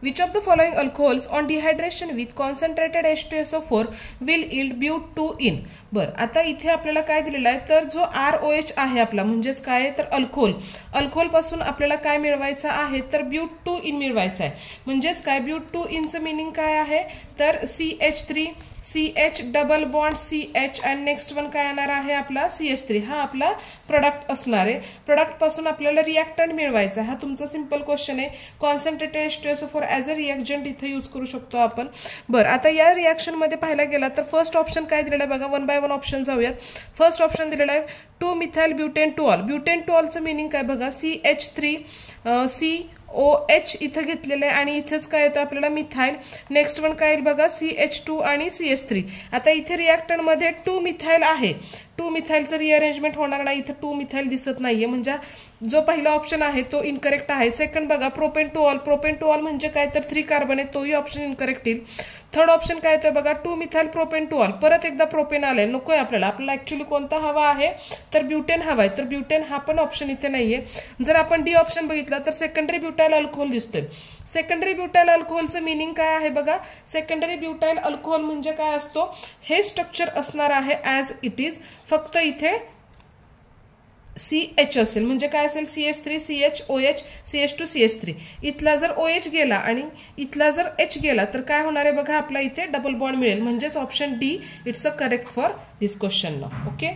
Which of the following alcohols on dehydration with concentrated H2SO4 will yield but two ene. बरं, आता इथे आपल्याला काय दिलेलं आहे, तर जो ROH आहे आपला म्हणजेच काय तर अल्कोहोल पासून आपल्याला काय मिळवायचं आहे तर ब्यूट-2-इन मिळवायचं आहे। म्हणजेच काय ब्यूट-2-इनचं मीनिंग काय आहे तर CH3 CH double bond CH आणि नेक्स्ट वन काय येणार आहे आपला CH3, हा आपला प्रोडक्ट असणार आहे। प्रोडक्ट पासून आपल्याला रिएक्टंट मिळवायचा, हा तुमचा सिंपल क्वेश्चन आहे। Concentrated H2SO4 as a reactant इथे यूज करू शकतो आपण। बरं, आता या रिएक्शन मध्ये पाहायला गेला तर फर्स्ट ऑप्शन काय दिलेला आहे बघा, 1 बाय 1 ऑप्शन जाऊयात। फर्स्ट ऑप्शन दिलेला आहे two methyl butane two ol. Butane two ऑलचं मीनिंग काय बघा, CH3 COH इथं घेतलेलं आहे आणि इथेच काय येतं आपल्याला मिथाइल, नेक्स्ट वन काय येईल बघा CH2 आणि CH3। आता इथे रिएक्टंट मध्ये 2 मिथाइल आहे, 2 मिथाइलचं रिअरेंजमेंट होणार नाही, इथं 2 मिथाइल दिसत नाहीये म्हणजे जो पहिला ऑप्शन आहे तो इनकरेक्ट आहे। सेकंड बघा propane two all, propane two all म्हणजे काय तर 3 कार्बन आहे, तोही ऑप्शन इनकरेक्ट येईल। थर्ड ऑप्शन काय येतोय बघा 2 मिथाइल प्रोपेन टू ऑल, परत एकदा प्रोपेन आलंय, नकोय आपल्याला ऍक्च्युअली कोणता हवा आहे तर ब्युटेन हवा आहे, तर ब्युटेन हा पण ऑप्शन इथे नाहीये। जर आपण डी ऑप्शन बघितला तर सेकंडरी ब्युटाइल अल्कोहोल दिसतोय। सेकंडरी ब्युटाइल अल्कोहोलचं मीनिंग काय आहे बघा, सेकंडरी ब्युटाइल अल्कोहोल म्हणजे काय असतो, हे स्ट्रक्चर असणार आहे ॲज इट इज, फक्त इथे CH असेल म्हणजे काय असेल CH3 CH OH CH2 CH3। इथला जर OH गेला आणि इथला जर H गेला तर काय होणार आहे बघा, आपला इथे डबल बॉन्ड मिळेल, म्हणजेच option D it's a correct for this question now. Okay.